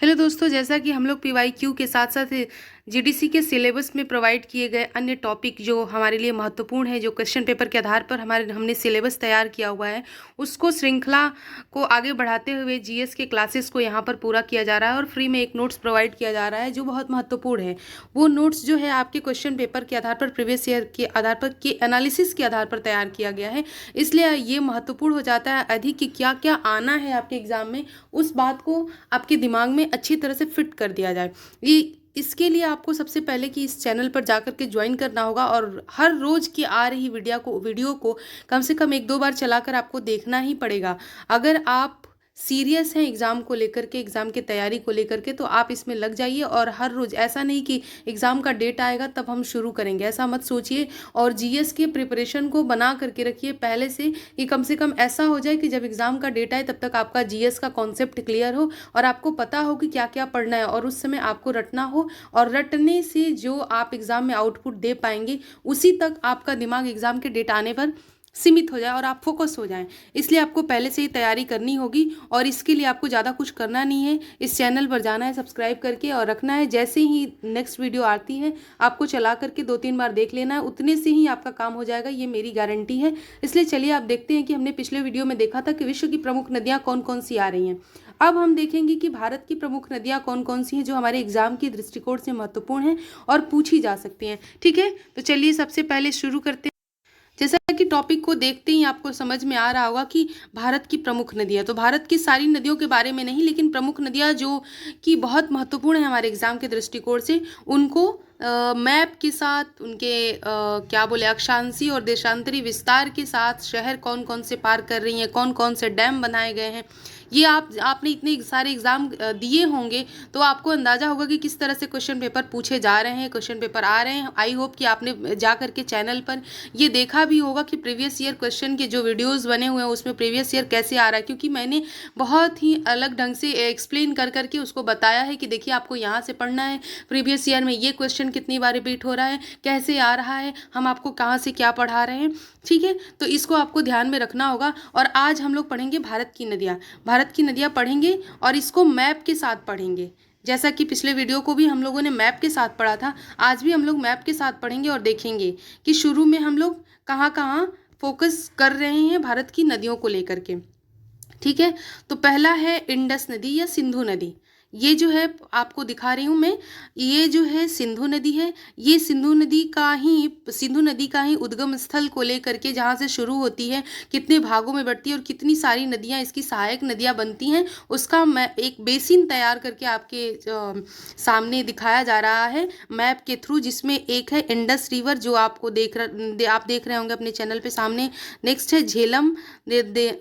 Hello दोस्तों, जैसा कि हम लोग पीवाईक्यू के साथ साथ जीडीसी के सिलेबस में प्रोवाइड किए गए अन्य टॉपिक जो हमारे लिए महत्वपूर्ण है, जो क्वेश्चन पेपर के आधार पर हमने सिलेबस तैयार किया हुआ है, उसको श्रृंखला को आगे बढ़ाते हुए जीएस के क्लासेस को यहाँ पर पूरा किया जा रहा है और फ्री में एक नोट्स प्रोवाइड किया जा रहा है जो बहुत महत्वपूर्ण है। वो नोट्स जो है आपके क्वेश्चन पेपर के आधार पर, प्रीवियस ईयर के आधार पर, के एनालिसिस के आधार पर तैयार किया गया है। इसलिए ये महत्वपूर्ण हो जाता है अधिक कि क्या क्या आना है आपके एग्जाम में, उस बात को आपके दिमाग में अच्छी तरह से फिट कर दिया जाए। ये इसके लिए आपको सबसे पहले कि इस चैनल पर जाकर के ज्वाइन करना होगा और हर रोज की आ रही वीडियो को कम से कम एक दो बार चलाकर आपको देखना ही पड़ेगा। अगर आप सीरियस हैं एग्ज़ाम को लेकर के, एग्ज़ाम की तैयारी को लेकर के, तो आप इसमें लग जाइए। और हर रोज़ ऐसा नहीं कि एग्ज़ाम का डेट आएगा तब हम शुरू करेंगे, ऐसा मत सोचिए। और जीएस के प्रिपरेशन को बना करके रखिए पहले से, कि कम से कम ऐसा हो जाए कि जब एग्ज़ाम का डेट आए तब तक आपका जीएस का कॉन्सेप्ट क्लियर हो और आपको पता हो कि क्या क्या पढ़ना है और उस समय आपको रटना हो। और रटने से जो आप एग्ज़ाम में आउटपुट दे पाएंगे उसी तक आपका दिमाग एग्ज़ाम के डेट आने पर सीमित हो जाए और आप फोकस हो जाएं। इसलिए आपको पहले से ही तैयारी करनी होगी और इसके लिए आपको ज़्यादा कुछ करना नहीं है। इस चैनल पर जाना है, सब्सक्राइब करके और रखना है। जैसे ही नेक्स्ट वीडियो आती है आपको चला करके 2-3 बार देख लेना है, उतने से ही आपका काम हो जाएगा, ये मेरी गारंटी है। इसलिए चलिए आप देखते हैं कि हमने पिछले वीडियो में देखा था कि विश्व की प्रमुख नदियाँ कौन कौन सी आ रही हैं। अब हम देखेंगे कि भारत की प्रमुख नदियाँ कौन कौन सी हैं जो हमारे एग्जाम के दृष्टिकोण से महत्वपूर्ण हैं और पूछी जा सकती हैं। ठीक है, तो चलिए सबसे पहले शुरू करते हैं। जैसा कि टॉपिक को देखते ही आपको समझ में आ रहा होगा कि भारत की प्रमुख नदियाँ, तो भारत की सारी नदियों के बारे में नहीं, लेकिन प्रमुख नदियाँ जो कि बहुत महत्वपूर्ण है हमारे एग्जाम के दृष्टिकोण से, उनको मैप के साथ, उनके क्या बोले, अक्षांशीय और देशांतरी विस्तार के साथ, शहर कौन कौन से पार कर रही हैं, कौन कौन से डैम बनाए गए हैं, ये आपने इतने सारे एग्जाम दिए होंगे तो आपको अंदाजा होगा कि किस तरह से क्वेश्चन पेपर पूछे जा रहे हैं, क्वेश्चन पेपर आ रहे हैं। आई होप कि आपने जा करके चैनल पर ये देखा भी होगा कि प्रीवियस ईयर क्वेश्चन के जो वीडियोस बने हुए हैं उसमें प्रीवियस ईयर कैसे आ रहा है, क्योंकि मैंने बहुत ही अलग ढंग से एक्सप्लेन कर करके उसको बताया है कि देखिए आपको यहाँ से पढ़ना है, प्रीवियस ईयर में ये क्वेश्चन कितनी बार रिपीट हो रहा है, कैसे आ रहा है, हम आपको कहाँ से क्या पढ़ा रहे हैं। ठीक है, तो इसको आपको ध्यान में रखना होगा। और आज हम लोग पढ़ेंगे भारत की नदियाँ, भारत की नदियाँ पढ़ेंगे और इसको मैप के साथ पढ़ेंगे। जैसा कि पिछले वीडियो को भी हम लोगों ने मैप के साथ पढ़ा था, आज भी हम लोग मैप के साथ पढ़ेंगे और देखेंगे कि शुरू में हम लोग कहाँ कहाँ फोकस कर रहे हैं भारत की नदियों को लेकर के। ठीक है, तो पहला है इंडस नदी या सिंधु नदी। ये जो है आपको दिखा रही हूँ मैं, ये जो है सिंधु नदी है। ये सिंधु नदी का ही उद्गम स्थल को लेकर के, जहाँ से शुरू होती है, कितने भागों में बढ़ती है और कितनी सारी नदियाँ इसकी सहायक नदियाँ बनती हैं, उसका मैं एक बेसिन तैयार करके आपके सामने दिखाया जा रहा है मैप के थ्रू, जिसमें एक है इंडस रिवर जो आपको आप देख रहे होंगे अपने चैनल पे सामने। नेक्स्ट है झेलम,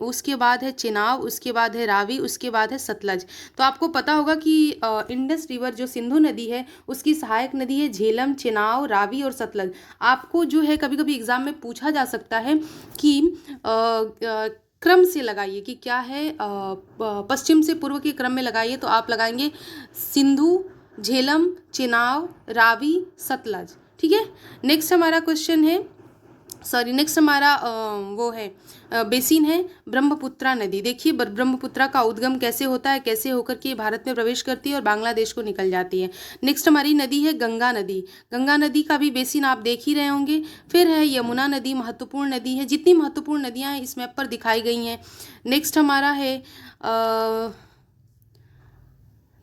उसके बाद है चिनाब, उसके बाद है रावी, उसके बाद है सतलज। तो आपको पता होगा कि इंडस रिवर जो सिंधु नदी है उसकी सहायक नदी है झेलम, चिनाब, रावी और सतलज। आपको जो है कभी कभी एग्जाम में पूछा जा सकता है कि क्रम से लगाइए कि क्या है, पश्चिम से पूर्व के क्रम में लगाइए, तो आप लगाएंगे सिंधु, झेलम, चिनाब, रावी, सतलज। ठीक है, नेक्स्ट हमारा वो है बेसिन है ब्रह्मपुत्रा नदी। देखिए ब्रह्मपुत्रा का उद्गम कैसे होता है, कैसे होकर के भारत में प्रवेश करती है और बांग्लादेश को निकल जाती है। नेक्स्ट हमारी नदी है गंगा नदी। गंगा नदी का भी बेसिन आप देख ही रहे होंगे। फिर है यमुना नदी, महत्वपूर्ण नदी है, जितनी महत्वपूर्ण नदियाँ हैं इस मैप पर दिखाई गई हैं। नेक्स्ट हमारा है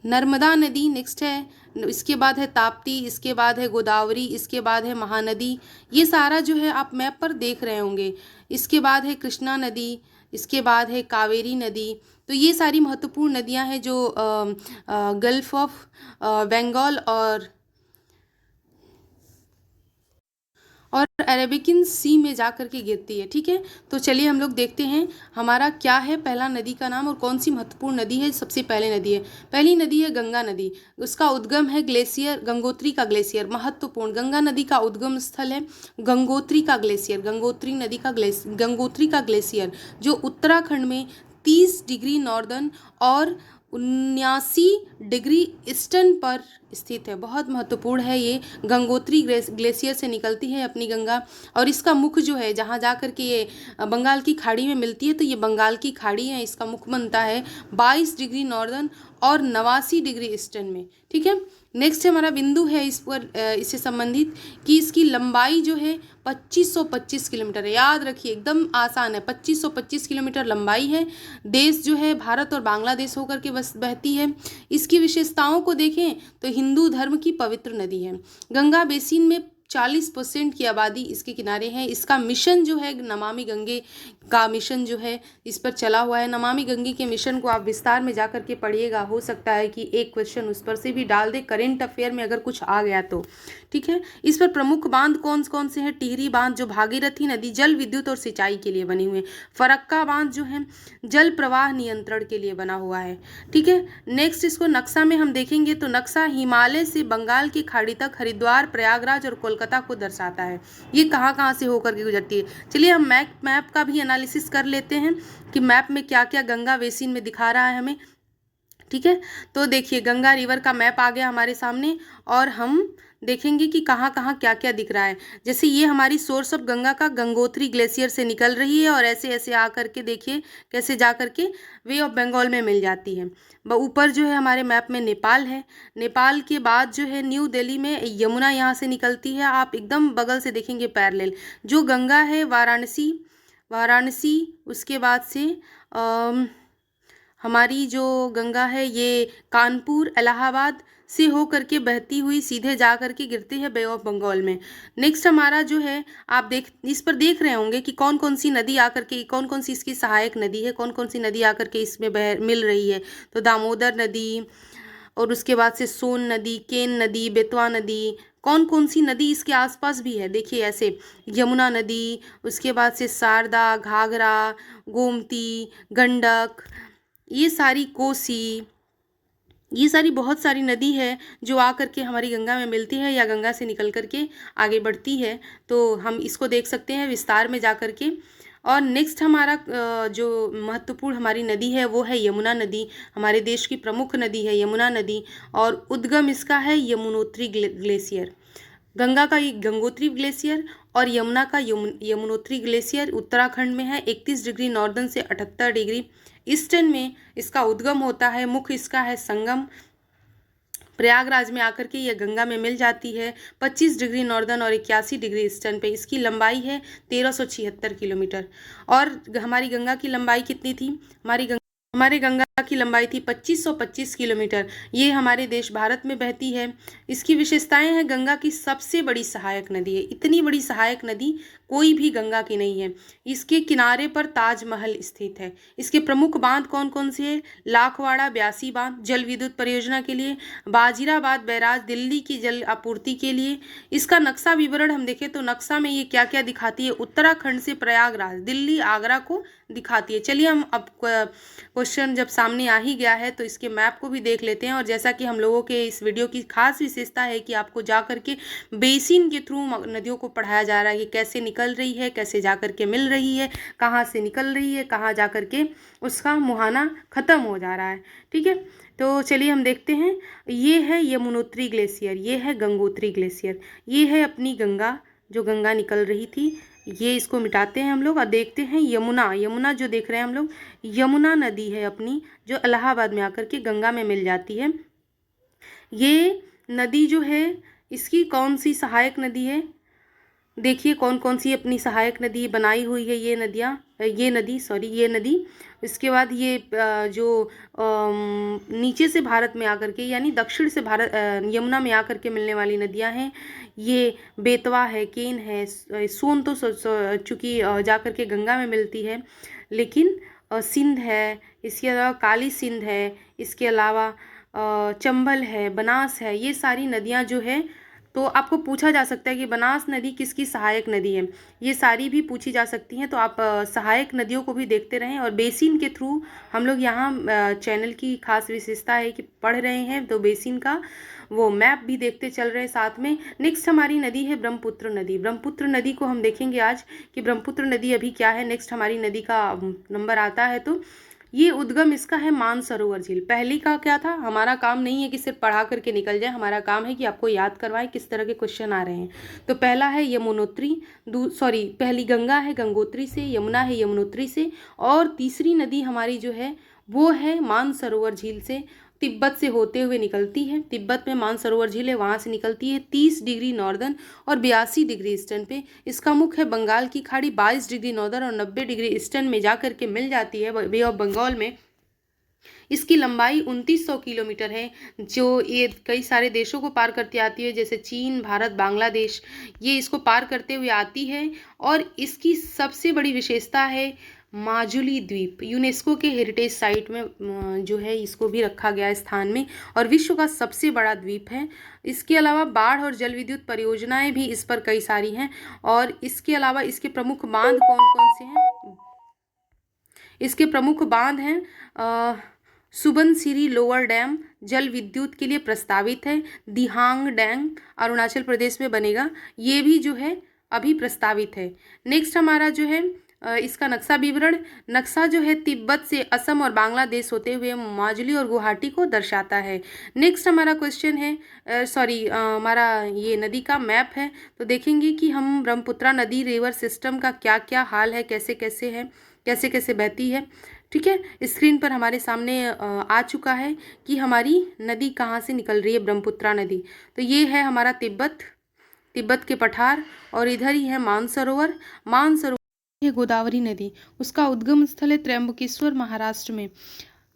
नर्मदा नदी। नेक्स्ट है, इसके बाद है ताप्ती, इसके बाद है गोदावरी, इसके बाद है महानदी। ये सारा जो है आप मैप पर देख रहे होंगे। इसके बाद है कृष्णा नदी, इसके बाद है कावेरी नदी। तो ये सारी महत्वपूर्ण नदियां हैं जो गल्फ ऑफ बंगाल और अरेबिकन सी में जा कर के गिरती है। ठीक है, तो चलिए हम लोग देखते हैं हमारा क्या है पहला नदी का नाम और कौन सी महत्वपूर्ण नदी है। सबसे पहले नदी है, पहली नदी है गंगा नदी। उसका उद्गम है ग्लेशियर, गंगोत्री का ग्लेशियर। महत्वपूर्ण, गंगा नदी का उद्गम स्थल है गंगोत्री का ग्लेशियर, गंगोत्री का ग्लेशियर जो उत्तराखंड में 30 डिग्री नॉर्दर्न और 79 डिग्री ईस्टर्न पर स्थित है, बहुत महत्वपूर्ण है ये। गंगोत्री ग्लेशियर से निकलती है अपनी गंगा, और इसका मुख जो है जहाँ जा कर के ये बंगाल की खाड़ी में मिलती है, तो ये बंगाल की खाड़ी है, इसका मुख बनता है 22 डिग्री नॉर्दर्न और 89 डिग्री ईस्टर्न में। ठीक है, नेक्स्ट हमारा बिंदु है इस पर इससे संबंधित कि इसकी लंबाई जो है 2525 किलोमीटर है। याद रखिए, एकदम आसान है, 2525 किलोमीटर लंबाई है। देश जो है भारत और बांग्लादेश होकर के बस बहती है। इसकी विशेषताओं को देखें तो हिंदू धर्म की पवित्र नदी है। गंगा बेसिन में 40% की आबादी इसके किनारे है। इसका मिशन जो है नमामि गंगे का मिशन जो है इस पर चला हुआ है। नमामि गंगे के मिशन को आप विस्तार में जा करके पढ़िएगा, हो सकता है कि एक क्वेश्चन उस पर से भी डाल दे करेंट अफेयर में अगर कुछ आ गया तो। ठीक है, इस पर प्रमुख बांध कौन कौन से हैं? टिहरी बांध जो भागीरथी नदी जल विद्युत और सिंचाई के लिए बने हुए हैं। फरक्का बांध जो है जल प्रवाह नियंत्रण के लिए बना हुआ है। ठीक है, नेक्स्ट इसको नक्शा में हम देखेंगे तो नक्शा हिमालय से बंगाल की खाड़ी तक हरिद्वार, प्रयागराज और कोलकाता को दर्शाता है। ये कहाँ कहाँ से होकर के गुजरती है। चलिए हम मैप का भी एनालिसिस कर लेते हैं कि मैप में क्या क्या गंगा बेसिन में दिखा रहा है हमें। ठीक है, तो देखिए गंगा रिवर का मैप आ गया हमारे सामने, और हम देखेंगे कि कहाँ कहाँ क्या क्या दिख रहा है। जैसे ये हमारी सोर्स ऑफ गंगा का गंगोत्री ग्लेशियर से निकल रही है, और ऐसे ऐसे आ करके देखिए कैसे जा करके वे ऑफ बंगाल में मिल जाती है। ऊपर जो है हमारे मैप में नेपाल है। नेपाल के बाद जो है न्यू दिल्ली में यमुना यहाँ से निकलती है। आप एकदम बगल से देखेंगे पैरेलल जो गंगा है वाराणसी, उसके बाद से हमारी जो गंगा है ये कानपुर, इलाहाबाद से हो करके बहती हुई सीधे जा करके गिरती है बे ऑफ बंगाल में। नेक्स्ट हमारा जो है आप इस पर देख रहे होंगे कि कौन कौन सी नदी आकर के, कौन कौन सी इसकी सहायक नदी है, कौन कौन सी नदी आकर के इसमें मिल रही है। तो दामोदर नदी, और उसके बाद से सोन नदी, केन नदी, बेतवा नदी, कौन कौन सी नदी इसके आसपास भी है देखिए ऐसे, यमुना नदी, उसके बाद से शारदा, घाघरा, गोमती, गंडक, ये सारी कोसी, ये सारी बहुत सारी नदी है जो आ करके हमारी गंगा में मिलती है या गंगा से निकल करके आगे बढ़ती है। तो हम इसको देख सकते हैं विस्तार में जा करके। और नेक्स्ट हमारा जो महत्वपूर्ण हमारी नदी है वो है यमुना नदी। हमारे देश की प्रमुख नदी है यमुना नदी, और उद्गम इसका है यमुनोत्री ग्लेशियर। गंगा का ये गंगोत्री ग्लेशियर और यमुना का यमुनोत्री ग्लेशियर उत्तराखंड में है। 31 डिग्री नॉर्दर्न से 78 डिग्री ईस्टर्न में इसका उद्गम होता है। मुख इसका है संगम, प्रयागराज में आकर के यह गंगा में मिल जाती है। 25 डिग्री नॉर्दर्न और 81 डिग्री ईस्टर्न पे इसकी लंबाई है 1376 किलोमीटर। और हमारी गंगा की लंबाई कितनी थी? हमारे गंगा की लंबाई थी 2525 किलोमीटर। ये हमारे देश भारत में बहती है। इसकी विशेषताएं हैं गंगा की सबसे बड़ी सहायक नदी है। इतनी बड़ी सहायक नदी कोई भी गंगा की नहीं है। इसके किनारे पर ताजमहल स्थित है। इसके प्रमुख बांध कौन कौन से हैं? लाखवाड़ा ब्यासी बांध जल विद्युत परियोजना के लिए, बाजीराबाद बैराज दिल्ली की जल आपूर्ति के लिए। इसका नक्शा विवरण हम देखें तो नक्शा में ये क्या क्या दिखाती है? उत्तराखंड से प्रयागराज, दिल्ली, आगरा को दिखाती है। चलिए हम अब क्वेश्चन जब सामने आ ही गया है तो इसके मैप को भी देख लेते हैं। और जैसा कि हम लोगों के इस वीडियो की खास विशेषता है कि आपको जा करके बेसिन के थ्रू नदियों को पढ़ाया जा रहा है कि कैसे निकल रही है, कैसे जा करके मिल रही है, कहाँ से निकल रही है, कहाँ जा करके उसका मुहाना खत्म हो जा रहा है। ठीक है, तो चलिए हम देखते हैं। ये है यमुनोत्री ग्लेशियर, ये है गंगोत्री ग्लेशियर, ये है अपनी गंगा जो गंगा निकल रही थी। ये इसको मिटाते हैं हम लोग और देखते हैं यमुना जो देख रहे हैं हम लोग, यमुना नदी है अपनी जो इलाहाबाद में आकर के गंगा में मिल जाती है। ये नदी जो है इसकी कौन सी सहायक नदी है? देखिए कौन कौन सी अपनी सहायक नदी बनाई हुई है ये नदी। इसके बाद ये जो नीचे से भारत में आकर के यानी दक्षिण से भारत यमुना में आकर के मिलने वाली नदियां हैं। ये बेतवा है, केन है, सोन तो चूँकि जा कर के गंगा में मिलती है, लेकिन सिंध है, इसके अलावा काली सिंध है, इसके अलावा चंबल है, बनास है। ये सारी नदियाँ जो है, तो आपको पूछा जा सकता है कि बनास नदी किसकी सहायक नदी है, ये सारी भी पूछी जा सकती हैं। तो आप सहायक नदियों को भी देखते रहें। और बेसिन के थ्रू हम लोग यहाँ चैनल की खास विशेषता है कि पढ़ रहे हैं तो बेसिन का वो मैप भी देखते चल रहे हैं साथ में। नेक्स्ट हमारी नदी है ब्रह्मपुत्र नदी। ब्रह्मपुत्र नदी को हम देखेंगे आज कि ब्रह्मपुत्र नदी अभी क्या है। नेक्स्ट हमारी नदी का नंबर आता है तो ये उद्गम इसका है मानसरोवर झील। पहली का क्या था, हमारा काम नहीं है कि सिर्फ पढ़ा करके निकल जाए, हमारा काम है कि आपको याद करवाएं किस तरह के क्वेश्चन आ रहे हैं। तो पहला है यमुनोत्री, पहली गंगा है गंगोत्री से, यमुना है यमुनोत्री से, और तीसरी नदी हमारी जो है वो है मानसरोवर झील से, तिब्बत से होते हुए निकलती है। तिब्बत में मानसरोवर झील है, वहाँ से निकलती है 30 डिग्री नॉर्दर्न और 82 डिग्री ईस्टर्न पे। इसका मुख है बंगाल की खाड़ी, 22 डिग्री नॉर्दर्न और 90 डिग्री ईस्टर्न में जा करके मिल जाती है बे ऑफ बंगाल में। इसकी लंबाई 2900 किलोमीटर है, जो ये कई सारे देशों को पार करती आती है, जैसे चीन, भारत, बांग्लादेश, ये इसको पार करते हुए आती है। और इसकी सबसे बड़ी विशेषता है माजुली द्वीप, यूनेस्को के हेरिटेज साइट में जो है इसको भी रखा गया है स्थान में, और विश्व का सबसे बड़ा द्वीप है। इसके अलावा बाढ़ और जल विद्युत परियोजनाएं भी इस पर कई सारी हैं। और इसके अलावा इसके प्रमुख बांध कौन कौन से हैं, इसके प्रमुख बांध हैं सुबनसिरी लोअर डैम जल विद्युत के लिए प्रस्तावित है, दिहांग डैम अरुणाचल प्रदेश में बनेगा, ये भी जो है अभी प्रस्तावित है। नेक्स्ट हमारा जो है इसका नक्शा विवरण, नक्शा जो है तिब्बत से असम और बांग्लादेश होते हुए माजुली और गुवाहाटी को दर्शाता है। नेक्स्ट हमारा क्वेश्चन है हमारा ये नदी का मैप है। तो देखेंगे कि हम ब्रह्मपुत्रा नदी रिवर सिस्टम का क्या क्या हाल है, कैसे कैसे है, कैसे कैसे बहती है। ठीक है, स्क्रीन पर हमारे सामने आ चुका है कि हमारी नदी कहाँ से निकल रही है, ब्रह्मपुत्रा नदी। तो ये है हमारा तिब्बत के पठार, और इधर ही है मानसरोवर है गोदावरी नदी। उसका उद्गम स्थल है त्र्यंबकेश्वर महाराष्ट्र में।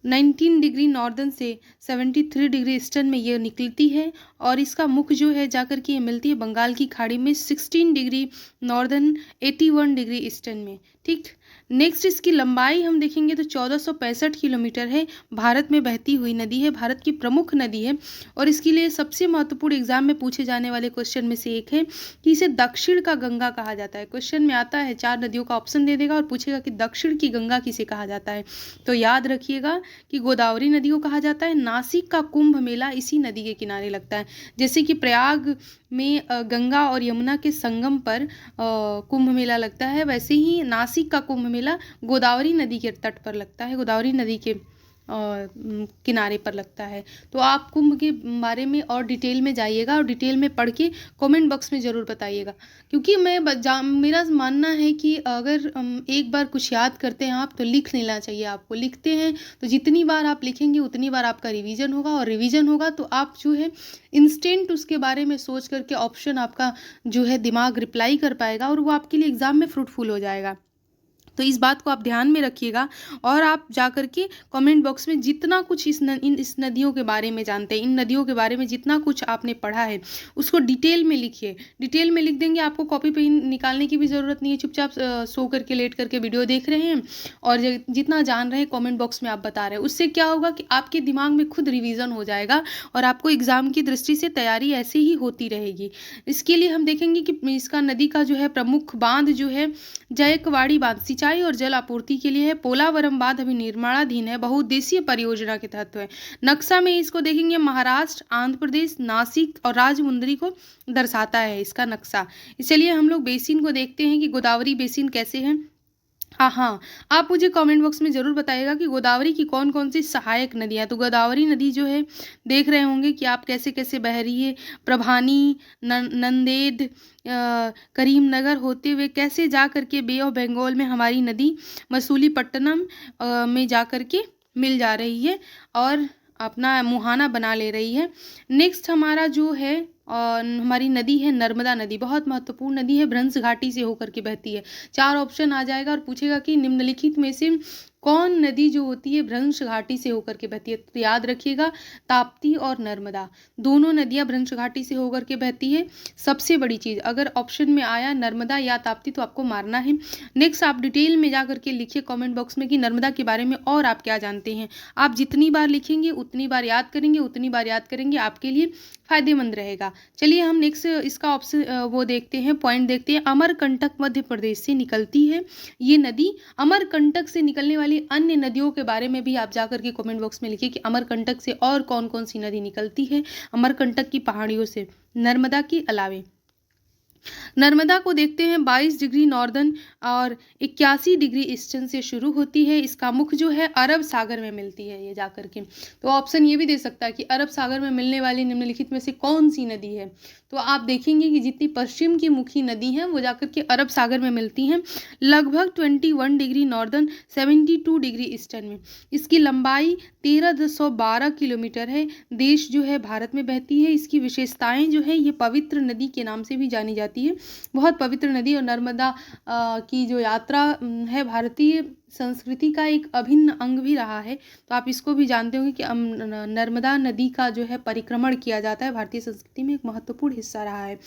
19 डिग्री नॉर्दर्न से 73 डिग्री ईस्टर्न में ये निकलती है, और इसका मुख जो है जाकर के ये मिलती है बंगाल की खाड़ी में 16 डिग्री नॉर्दर्न 81 डिग्री ईस्टर्न में। ठीक, नेक्स्ट इसकी लंबाई हम देखेंगे तो 1465 किलोमीटर है, भारत में बहती हुई नदी है, भारत की प्रमुख नदी है। और इसके लिए सबसे महत्वपूर्ण एग्जाम में पूछे जाने वाले क्वेश्चन में से एक है कि इसे दक्षिण का गंगा कहा जाता है। क्वेश्चन में आता है 4 नदियों का ऑप्शन दे देगा और पूछेगा कि दक्षिण की गंगा किसे कहा जाता है। तो याद रखिएगा कि गोदावरी नदी को कहा जाता है। नासिक का कुंभ मेला इसी नदी के किनारे लगता है। जैसे कि प्रयाग में गंगा और यमुना के संगम पर कुंभ मेला लगता है, वैसे ही नासिक का कुंभ मेला गोदावरी नदी के तट पर लगता है, गोदावरी नदी के किनारे पर लगता है। तो आप कुंभ के बारे में और डिटेल में जाइएगा और डिटेल में पढ़ के कमेंट बॉक्स में ज़रूर बताइएगा, क्योंकि मेरा मानना है कि अगर एक बार कुछ याद करते हैं आप तो लिख लेना चाहिए आपको। लिखते हैं तो जितनी बार आप लिखेंगे उतनी बार आपका रिवीजन होगा, और रिवीजन होगा तो आप जो है इंस्टेंट उसके बारे में सोच करके ऑप्शन आपका जो है दिमाग रिप्लाई कर पाएगा, और वो आपके लिए एग्ज़ाम में फ्रूटफुल हो जाएगा। तो इस बात को आप ध्यान में रखिएगा, और आप जा कर के कमेंट बॉक्स में जितना कुछ इस नदियों के बारे में जानते हैं, इन नदियों के बारे में जितना कुछ आपने पढ़ा है उसको डिटेल में लिखिए। डिटेल में लिख देंगे, आपको कॉपी पेन निकालने की भी ज़रूरत नहीं है। चुपचाप सो करके लेट करके वीडियो देख रहे हैं और जितना जान रहे हैं कॉमेंट बॉक्स में आप बता रहे हैं, उससे क्या होगा कि आपके दिमाग में खुद रिविज़न हो जाएगा और आपको एग्ज़ाम की दृष्टि से तैयारी ऐसे ही होती रहेगी। इसके लिए हम देखेंगे कि इसका नदी का जो है प्रमुख बांध जो है जयकवाड़ी बांध सिंचाई और जल आपूर्ति के लिए है। पोलावरम बांध अभी निर्माणाधीन है, बहुउद्देशीय परियोजना के तहत है। नक्शा में इसको देखेंगे महाराष्ट्र, आंध्र प्रदेश, नासिक और राजमुंदरी को दर्शाता है इसका नक्शा। इसलिए हम लोग बेसिन को देखते हैं कि गोदावरी बेसिन कैसे है। हाँ, आप मुझे कमेंट बॉक्स में ज़रूर बताइएगा कि गोदावरी की कौन कौन सी सहायक नदियाँ। तो गोदावरी नदी जो है देख रहे होंगे कि आप कैसे कैसे बह रही है, प्रभानी, नंदेद, करीमनगर होते हुए कैसे जा करके बे ऑफ बंगाल में हमारी नदी मसूलीपट्टनम में जा करके मिल जा रही है और अपना मुहाना बना ले रही है। नेक्स्ट हमारा जो है हमारी नदी है नर्मदा नदी, बहुत महत्वपूर्ण नदी है, भ्रंश घाटी से होकर के बहती है। 4 ऑप्शन आ जाएगा और पूछेगा कि निम्नलिखित में से कौन नदी जो होती है भ्रंश घाटी से होकर के बहती है। तो याद रखिएगा ताप्ती और नर्मदा दोनों नदियां भ्रंश घाटी से होकर के बहती है। सबसे बड़ी चीज़ अगर ऑप्शन में आया नर्मदा या ताप्ती तो आपको मारना है। नेक्स्ट आप डिटेल में जा करके लिखिए कमेंट बॉक्स में कि नर्मदा के बारे में और आप क्या जानते हैं। आप जितनी बार लिखेंगे उतनी बार याद करेंगे, उतनी बार याद करेंगे, आपके लिए फायदेमंद रहेगा। चलिए हम नेक्स्ट इसका ऑप्शन वो देखते हैं, पॉइंट देखते हैं। अमरकंटक मध्य प्रदेश से निकलती है ये नदी। अमरकंटक से निकलने वाली अन्य नदियों के बारे में भी आप जाकर के कमेंट बॉक्स में लिखिए कि अमरकंटक से और कौन कौन सी नदी निकलती है अमरकंटक की पहाड़ियों से, नर्मदा के अलावे। नर्मदा को देखते हैं 22 डिग्री नॉर्दर्न और 81 डिग्री ईस्टर्न से शुरू होती है। इसका मुख जो है अरब सागर में मिलती है ये जाकर के। तो ऑप्शन ये भी दे सकता है कि अरब सागर में मिलने वाली निम्नलिखित में से कौन सी नदी है। तो आप देखेंगे कि जितनी पश्चिम की मुखी नदी हैं वो जाकर के अरब सागर में मिलती हैं, लगभग 21 डिग्री नॉर्दर्न 72 डिग्री ईस्टर्न में। इसकी लंबाई 1312 किलोमीटर है। देश जो है भारत में बहती है। इसकी विशेषताएं जो है ये पवित्र नदी के नाम से भी जानी जाती है, बहुत पवित्र नदी। और नर्मदा की जो यात्रा है भारतीय संस्कृति का एक अभिन्न अंग भी रहा है। तो आप इसको भी जानते होंगे कि नर्मदा नदी का जो है परिक्रमण किया जाता है, भारतीय संस्कृति में एक महत्वपूर्ण हिस्सा रहा है।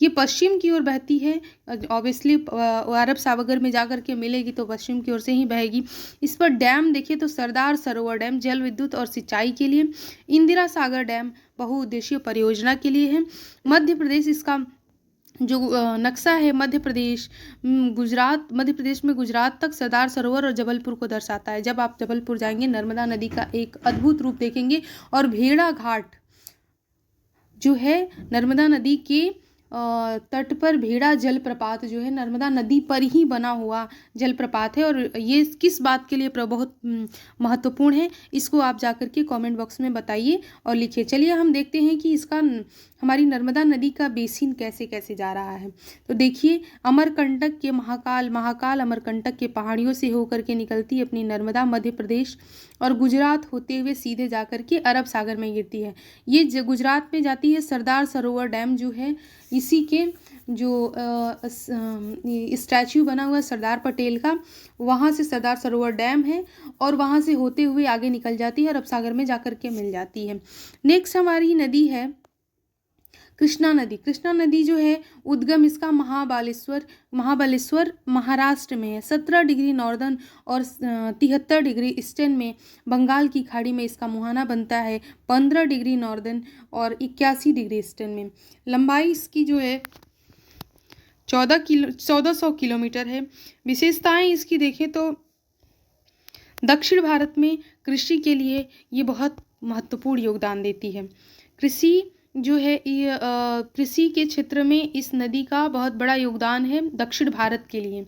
ये पश्चिम की ओर बहती है, ऑब्वियसली अरब सागर में जाकर के मिलेगी तो पश्चिम की ओर से ही बहेगी। इस पर डैम देखिए तो सरदार सरोवर डैम जल विद्युत और सिंचाई के लिए, इंदिरा सागर डैम बहुउद्देशीय परियोजना के लिए है। मध्य प्रदेश इसका जो नक्शा है मध्य प्रदेश में गुजरात तक सरदार सरोवर और जबलपुर को दर्शाता है। जब आप जबलपुर जाएंगे नर्मदा नदी का एक अद्भुत रूप देखेंगे। और भेड़ा घाट जो है नर्मदा नदी के तट पर भेड़ा जलप्रपात जो है नर्मदा नदी पर ही बना हुआ जलप्रपात है। और ये किस बात के लिए बहुत महत्वपूर्ण है, इसको आप जाकर के कमेंट बॉक्स में बताइए और लिखिए। चलिए हम देखते हैं कि इसका हमारी नर्मदा नदी का बेसिन कैसे कैसे जा रहा है। तो देखिए अमरकंटक के महाकाल अमरकंटक के पहाड़ियों से होकर के निकलती अपनी नर्मदा मध्य प्रदेश और गुजरात होते हुए सीधे जाकर के अरब सागर में गिरती है। ये गुजरात में जाती है। सरदार सरोवर डैम जो है इसी के जो स्टैच्यू बना हुआ है सरदार पटेल का, वहाँ से सरदार सरोवर डैम है और वहाँ से होते हुए आगे निकल जाती है, अरब सागर में जाकर के मिल जाती है। नेक्स्ट हमारी नदी है कृष्णा नदी। कृष्णा नदी जो है उद्गम इसका महाबलेश्वर महाराष्ट्र में है। 17 डिग्री नॉर्दर्न और 73 डिग्री ईस्टर्न में बंगाल की खाड़ी में इसका मुहाना बनता है। 15 डिग्री नॉर्दर्न और 81 डिग्री ईस्टर्न में। लंबाई इसकी जो है 1400 किलोमीटर है। विशेषताएं इसकी देखें तो दक्षिण भारत में कृषि के लिए ये बहुत महत्वपूर्ण योगदान देती है। कृषि जो है ये कृषि के क्षेत्र में इस नदी का बहुत बड़ा योगदान है दक्षिण भारत के लिए।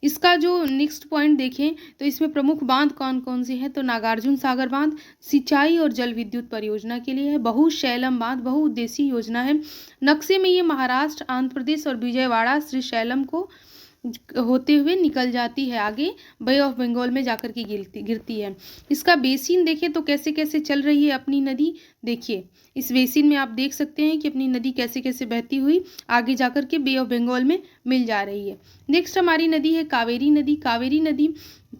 इसका जो नेक्स्ट पॉइंट देखें तो इसमें प्रमुख बांध कौन कौन से हैं, तो नागार्जुन सागर बांध सिंचाई और जल विद्युत परियोजना के लिए है। बहुशैलम बांध बहुउद्देशीय योजना है। नक्शे में ये महाराष्ट्र आंध्र प्रदेश और विजयवाड़ा श्रीशैलम को होते हुए निकल जाती है, आगे बे ऑफ बंगाल में जाकर के गिरती है। इसका बेसिन देखें तो कैसे कैसे चल रही है अपनी नदी। देखिए इस बेसिन में आप देख सकते हैं कि अपनी नदी कैसे कैसे बहती हुई आगे जाकर के बे ऑफ बंगाल में मिल जा रही है। नेक्स्ट हमारी नदी है कावेरी नदी। कावेरी नदी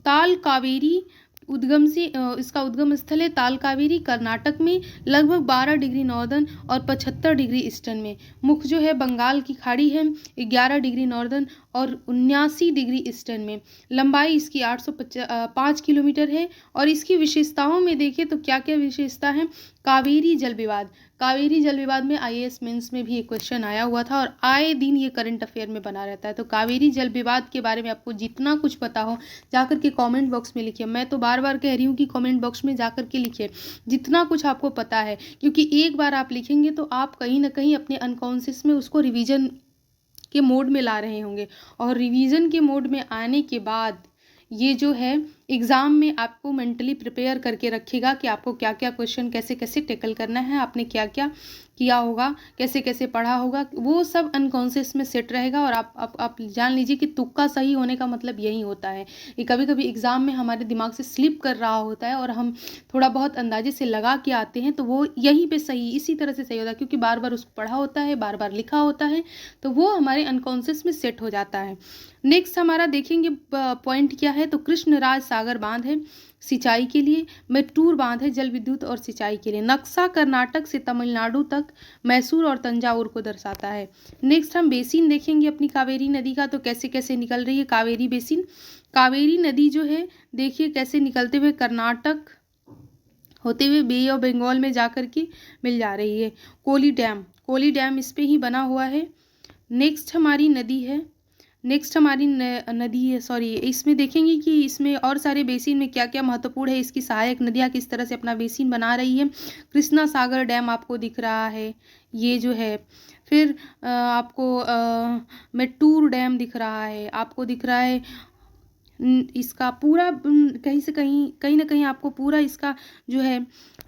ताल कावेरी उद्गम से इसका उद्गम स्थल है ताल कावेरी कर्नाटक में, लगभग 12 डिग्री नॉर्दर्न और 75 डिग्री ईस्टर्न में। मुख जो है बंगाल की खाड़ी है, 11 डिग्री नॉर्दर्न और 79 डिग्री ईस्टर्न में। लंबाई इसकी 805 किलोमीटर है। और इसकी विशेषताओं में देखें तो क्या क्या विशेषता है। कावेरी जल विवाद, कावेरी जल विवाद में IAS मेंस में भी एक क्वेश्चन आया हुआ था और आए दिन ये करंट अफेयर में बना रहता है। तो कावेरी जल विवाद के बारे में आपको जितना कुछ पता हो जाकर के कमेंट बॉक्स में लिखिए। मैं तो बार बार कह रही हूँ कि कमेंट बॉक्स में जाकर के लिखिए जितना कुछ आपको पता है, क्योंकि एक बार आप लिखेंगे तो आप कहीं ना कहीं अपने अनकॉन्शियस में उसको रिवीजन के मोड में ला रहे होंगे। और रिवीजन के मोड में आने के बाद ये जो है एग्ज़ाम में आपको मेंटली प्रिपेयर करके रखेगा कि आपको क्या क्या क्वेश्चन कैसे कैसे टैकल करना है, आपने क्या क्या किया होगा, कैसे कैसे पढ़ा होगा, वो सब अनकॉन्शियस में सेट रहेगा। और आप जान लीजिए कि तुक्का सही होने का मतलब यही होता है। ये कभी कभी एग्ज़ाम में हमारे दिमाग से स्लिप कर रहा होता है और हम थोड़ा बहुत अंदाजे से लगा के आते हैं, तो वो यहीं पे सही इसी तरह से सही होता है, क्योंकि बार बार उसको पढ़ा होता है, बार बार लिखा होता है, तो वो हमारे अनकॉन्शियस में सेट हो जाता है। नेक्स्ट हमारा देखेंगे पॉइंट क्या है, तो कृष्णराज सागर बांध है सिंचाई के लिए, मेट्टूर बांध है जल विद्युत और सिंचाई के लिए। नक्शा कर्नाटक से तमिलनाडु तक मैसूर और तंजावुर को दर्शाता है। नेक्स्ट हम बेसिन देखेंगे अपनी कावेरी नदी का, तो कैसे कैसे निकल रही है कावेरी बेसिन। कावेरी नदी जो है देखिए कैसे निकलते हुए कर्नाटक होते हुए बे ऑफ बंगाल में जाकर के मिल जा रही है। कोली डैम इस पे ही बना हुआ है। नेक्स्ट हमारी नदी है नेक्स्ट हमारी नदी है, सॉरी, इसमें देखेंगे कि इसमें और सारे बेसिन में क्या क्या महत्वपूर्ण है, इसकी सहायक नदियाँ किस तरह से अपना बेसिन बना रही है। कृष्णा सागर डैम आपको दिख रहा है, ये जो है। फिर आपको मेट्टूर डैम दिख रहा है, आपको दिख रहा है इसका पूरा कहीं से कहीं ना कहीं आपको पूरा इसका जो है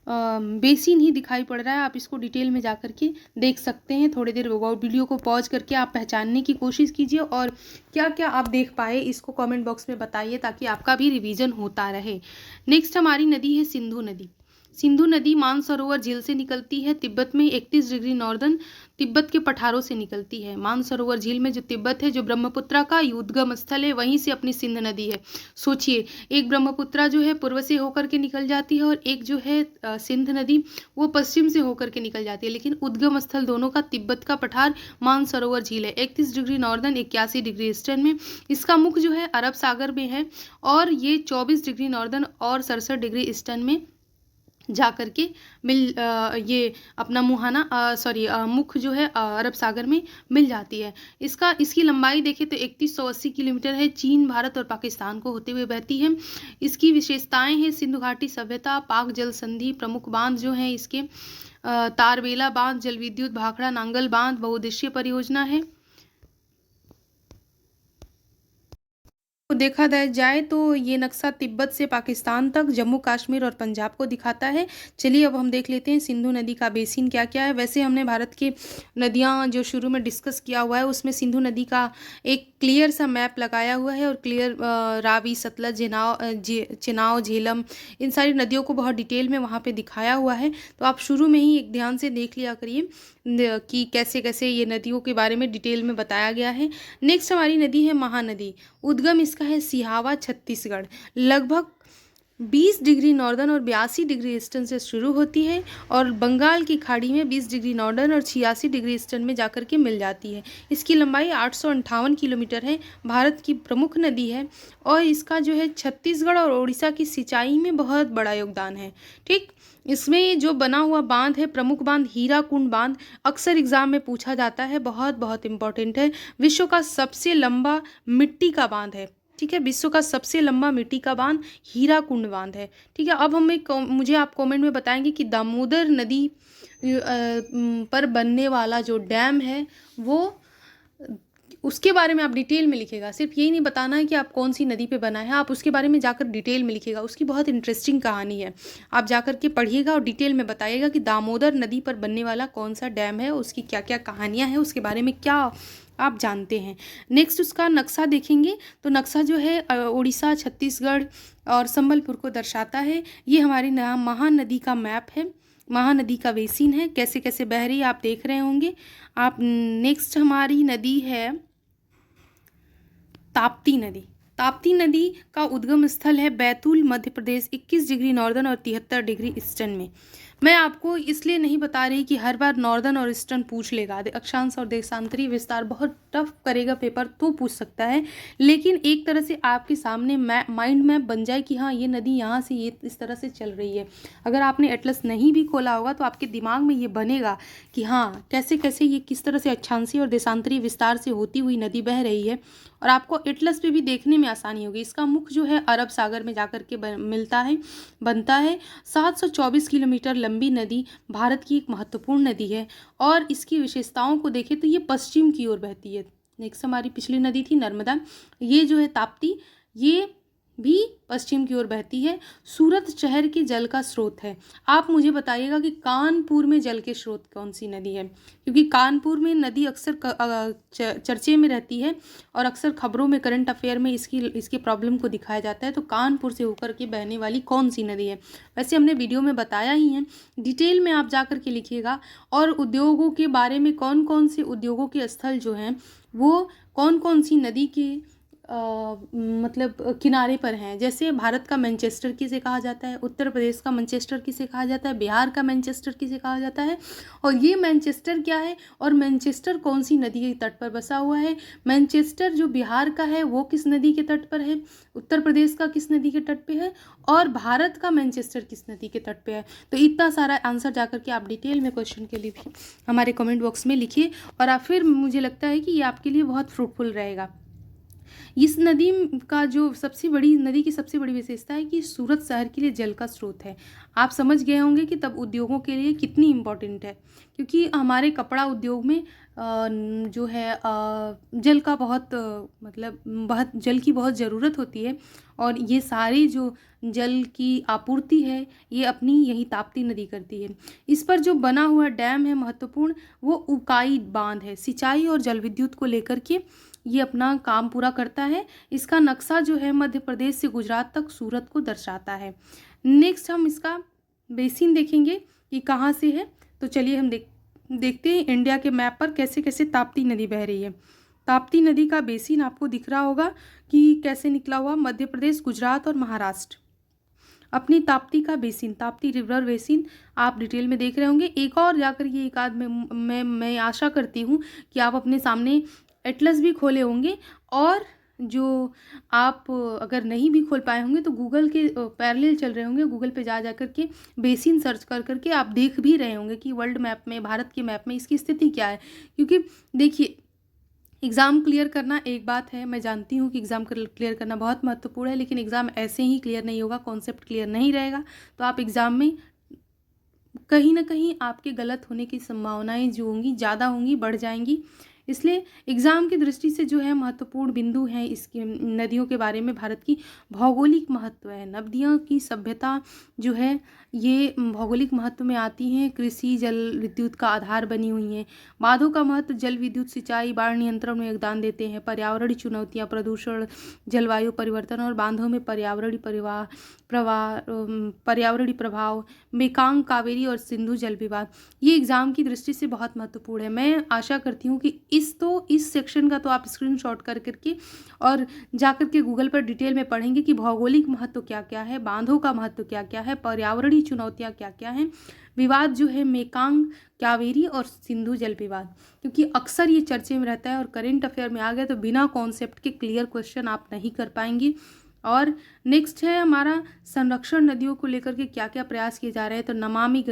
बेसिन ही दिखाई पड़ रहा है। आप इसको डिटेल में जा कर के देख सकते हैं। थोड़ी देर वीडियो को पॉज करके आप पहचानने की कोशिश कीजिए और क्या क्या आप देख पाए इसको कमेंट बॉक्स में बताइए, ताकि आपका भी रिवीजन होता रहे। नेक्स्ट हमारी नदी है सिंधु नदी। सिंधु नदी मानसरोवर झील से निकलती है, तिब्बत में 31 डिग्री नॉर्दर्न तिब्बत के पठारों से निकलती है। मानसरोवर झील में जो तिब्बत है, जो ब्रह्मपुत्रा का उद्गम स्थल है, वहीं से अपनी सिंध नदी है। सोचिए, एक ब्रह्मपुत्रा जो है पूर्व से होकर के निकल जाती है और एक जो है सिंध नदी वो पश्चिम से होकर के निकल जाती है, लेकिन उद्गम स्थल दोनों का तिब्बत का पठार मानसरोवर झील है। 31 डिग्री नॉर्दर्न 81 डिग्री ईस्टर्न में। इसका मुख जो है अरब सागर में है और ये 24 डिग्री नॉर्दर्न और 67 डिग्री ईस्टर्न में जा करके ये अपना मुख जो है अरब सागर में मिल जाती है। इसकी लंबाई देखें तो 3180 किलोमीटर है। चीन, भारत और पाकिस्तान को होते हुए बहती है। इसकी विशेषताएं हैं सिंधु घाटी सभ्यता, पाक जल संधि, प्रमुख बांध जो हैं इसके तारबेला बांध, जल विद्युत, भाखड़ा नांगल बांध बहुउद्देशीय परियोजना है। तो देखा जाए तो ये नक्शा तिब्बत से पाकिस्तान तक, जम्मू कश्मीर और पंजाब को दिखाता है। चलिए अब हम देख लेते हैं सिंधु नदी का बेसिन क्या क्या है। वैसे हमने भारत की नदियां जो शुरू में डिस्कस किया हुआ है उसमें सिंधु नदी का एक क्लियर सा मैप लगाया हुआ है और क्लियर रावी, सतलज, चेनाब, झेलम, इन सारी नदियों को बहुत डिटेल में वहाँ पर दिखाया हुआ है। तो आप शुरू में ही एक ध्यान से देख लिया करिए कि कैसे कैसे ये नदियों के बारे में डिटेल में बताया गया है। नेक्स्ट हमारी नदी है महानदी। उद्गम इसका है सिहावा, छत्तीसगढ़। लगभग 20 डिग्री नॉर्दर्न और 82 डिग्री ईस्टर्न से शुरू होती है और बंगाल की खाड़ी में 20 डिग्री नॉर्दर्न और 86 डिग्री ईस्टर्न में जाकर के मिल जाती है। इसकी लंबाई 858 किलोमीटर है। भारत की प्रमुख नदी है और इसका जो है छत्तीसगढ़ और उड़ीसा की सिंचाई में बहुत बड़ा योगदान है। ठीक, इसमें जो बना हुआ बांध है, प्रमुख बांध हीराकुंड बांध, अक्सर एग्जाम में पूछा जाता है, बहुत बहुत इंपॉर्टेंट है। विश्व का सबसे लंबा मिट्टी का बांध है। ठीक है, विश्व का सबसे लंबा मिट्टी का बांध हीराकुंड बांध है। ठीक है, अब मुझे आप कमेंट में बताएंगे कि दामोदर नदी पर बनने वाला जो डैम है वो उसके बारे में आप डिटेल में लिखिएगा। सिर्फ यही नहीं बताना है कि आप कौन सी नदी पे बना है, आप उसके बारे में जाकर डिटेल में लिखिएगा। उसकी बहुत इंटरेस्टिंग कहानी है, आप जाकर के पढ़िएगा और डिटेल में बताइएगा कि दामोदर नदी पर बनने वाला कौन सा डैम है, उसकी क्या क्या कहानियाँ हैं, उसके बारे में क्या आप जानते हैं। नेक्स्ट उसका नक्शा देखेंगे तो नक्शा जो है उड़ीसा, छत्तीसगढ़ और संबलपुर को दर्शाता है। ये हमारी महानदी का मैप है, महानदी का बेसिन है, कैसे कैसे बह रही है आप देख रहे होंगे आप। नेक्स्ट हमारी नदी है ताप्ती नदी। ताप्ती नदी का उद्गम स्थल है बैतूल, मध्य प्रदेश, 21 डिग्री नॉर्दर्न और 73 डिग्री ईस्टर्न में। मैं आपको इसलिए नहीं बता रही कि हर बार नॉर्दर्न और ईस्टर्न पूछ लेगा, अक्षांश और देशांतरी विस्तार बहुत टफ करेगा पेपर तो पूछ सकता है, लेकिन एक तरह से आपके सामने माइंड मैप बन जाए कि हाँ ये नदी यहाँ से ये इस तरह से चल रही है। अगर आपने एटलस नहीं भी खोला होगा तो आपके दिमाग में ये बनेगा कि हाँ कैसे कैसे ये किस तरह से अक्षांशीय और देशांतरी विस्तार से होती हुई नदी बह रही है, और आपको एटलस पे भी देखने में आसानी होगी। इसका मुख जो है अरब सागर में जाकर के बनता है। 724 किलोमीटर लंबी नदी भारत की एक महत्वपूर्ण नदी है और इसकी विशेषताओं को देखें तो ये पश्चिम की ओर बहती है। नेक्स्ट हमारी पिछली नदी थी नर्मदा। ये जो है ताप्ती, ये भी पश्चिम की ओर बहती है। सूरत शहर के जल का स्रोत है। आप मुझे बताइएगा कि कानपुर में जल के स्रोत कौन सी नदी है, क्योंकि कानपुर में नदी अक्सर चर्चे में रहती है और अक्सर खबरों में, करंट अफेयर में इसकी प्रॉब्लम को दिखाया जाता है। तो कानपुर से होकर के बहने वाली कौन सी नदी है, वैसे हमने वीडियो में बताया ही है, डिटेल में आप जा कर के लिखिएगा। और उद्योगों के बारे में, कौन कौन से उद्योगों के स्थल जो हैं वो कौन कौन सी नदी के मतलब किनारे पर हैं। जैसे भारत का मैनचेस्टर किसे कहा जाता है, उत्तर प्रदेश का मैनचेस्टर किसे कहा जाता है, बिहार का मैनचेस्टर किसे कहा जाता है, और ये मैनचेस्टर क्या है और मैनचेस्टर कौन सी नदी के तट पर बसा हुआ है। मैनचेस्टर जो बिहार का है वो किस नदी के तट पर है, उत्तर प्रदेश का किस नदी के तट पे है, और भारत का मैनचेस्टर किस नदी के तट पे है। तो इतना सारा आंसर जाकर के आप डिटेल में क्वेश्चन के लिए भी हमारे कमेंट बॉक्स में लिखिए, और आप फिर मुझे लगता है कि ये आपके लिए बहुत फ्रूटफुल रहेगा। इस नदी का जो सबसे बड़ी नदी की सबसे बड़ी विशेषता है कि सूरत शहर के लिए जल का स्रोत है। आप समझ गए होंगे कि तब उद्योगों के लिए कितनी इम्पोर्टेंट है, क्योंकि हमारे कपड़ा उद्योग में जो है जल का बहुत मतलब बहुत जल की बहुत ज़रूरत होती है। और ये सारी जो जल की आपूर्ति है ये अपनी यही ताप्ती नदी करती है। इस पर जो बना हुआ डैम है महत्वपूर्ण, वो उकाई बांध है। सिंचाई और जल विद्युत को लेकर के ये अपना काम पूरा करता है। इसका नक्शा जो है मध्य प्रदेश से गुजरात तक सूरत को दर्शाता है। नेक्स्ट हम इसका बेसिन देखेंगे कि कहाँ से है। तो चलिए हम देखते हैं इंडिया के मैप पर कैसे कैसे ताप्ती नदी बह रही है। ताप्ती नदी का बेसिन आपको दिख रहा होगा कि कैसे निकला हुआ, मध्य प्रदेश, गुजरात और महाराष्ट्र। अपनी ताप्ती का बेसिन, ताप्ती रिवर बेसिन आप डिटेल में देख रहे होंगे। एक और जाकर ये एक आध में मैं आशा करती हूँ कि आप अपने सामने एटलस भी खोले होंगे, और जो आप अगर नहीं भी खोल पाए होंगे तो गूगल के पैरेलल चल रहे होंगे, गूगल पे जा कर के बेसिन सर्च कर करके आप देख भी रहे होंगे कि वर्ल्ड मैप में, भारत के मैप में इसकी स्थिति क्या है। क्योंकि देखिए, एग्ज़ाम क्लियर करना एक बात है, मैं जानती हूँ कि एग्ज़ाम क्लियर करना बहुत महत्वपूर्ण है, लेकिन एग्ज़ाम ऐसे ही क्लियर नहीं होगा, कॉन्सेप्ट क्लियर नहीं रहेगा तो आप एग्ज़ाम में कहीं ना कहीं आपके गलत होने की संभावनाएं जो होंगी ज़्यादा होंगी, बढ़ जाएंगी। इसलिए एग्ज़ाम की दृष्टि से जो है महत्वपूर्ण बिंदु हैं इसकी नदियों के बारे में। भारत की भौगोलिक महत्व है, नदियों की सभ्यता जो है ये भौगोलिक महत्व में आती हैं। कृषि जल विद्युत का आधार बनी हुई हैं। बांधों का महत्व जल विद्युत, सिंचाई, बाढ़ नियंत्रण में योगदान देते हैं। पर्यावरणीय चुनौतियाँ, प्रदूषण, जलवायु परिवर्तन और बांधों में पर्यावरणीय प्रभाव, मेकांग, कावेरी और सिंधु जल विवाद, ये एग्ज़ाम की दृष्टि से बहुत महत्वपूर्ण है। मैं आशा करती हूँ कि इस सेक्शन का तो आप स्क्रीनशॉट कर करके और जा कर के गूगल पर डिटेल में पढ़ेंगे कि भौगोलिक महत्व क्या क्या है, बांधों का महत्व क्या क्या है, पर्यावरणीय चुनौतियाँ क्या क्या हैं, विवाद जो है मेकांग, कावेरी और सिंधु जल विवाद। क्योंकि अक्सर ये चर्चे में रहता है और करेंट अफेयर में आ गया तो बिना कॉन्सेप्ट के क्लियर क्वेश्चन आप नहीं कर पाएंगे। और नेक्स्ट है हमारा संरक्षण नदियों को लेकर के क्या क्या प्रयास किए जा रहे हैं। तो नमामि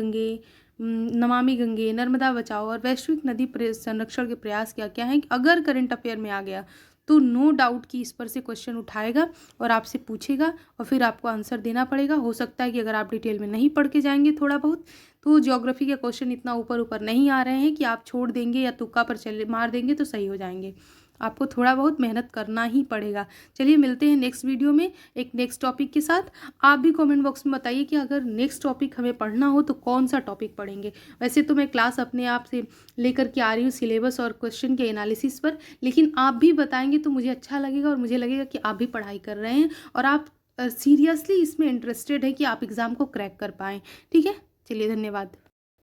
गंगे, नर्मदा बचाओ और वैश्विक नदी संरक्षण के प्रयास क्या क्या हैं। अगर करंट अफेयर में आ गया तो नो डाउट कि इस पर से क्वेश्चन उठाएगा और आपसे पूछेगा और फिर आपको आंसर देना पड़ेगा। हो सकता है कि अगर आप डिटेल में नहीं पढ़ के जाएंगे थोड़ा बहुत तो ज्योग्राफी के क्वेश्चन इतना ऊपर ऊपर नहीं आ रहे हैं कि आप छोड़ देंगे या तुक्का पर मार देंगे तो सही हो जाएंगे। आपको थोड़ा बहुत मेहनत करना ही पड़ेगा। चलिए मिलते हैं नेक्स्ट वीडियो में एक नेक्स्ट टॉपिक के साथ। आप भी कमेंट बॉक्स में बताइए कि अगर नेक्स्ट टॉपिक हमें पढ़ना हो तो कौन सा टॉपिक पढ़ेंगे। वैसे तो मैं क्लास अपने आप से लेकर के आ रही हूँ सिलेबस और क्वेश्चन के एनालिसिस पर, लेकिन आप भी बताएंगे तो मुझे अच्छा लगेगा और मुझे लगेगा कि आप भी पढ़ाई कर रहे हैं और आप सीरियसली इसमें इंटरेस्टेड है कि आप एग्ज़ाम को क्रैक कर पाएँ। ठीक है, चलिए धन्यवाद।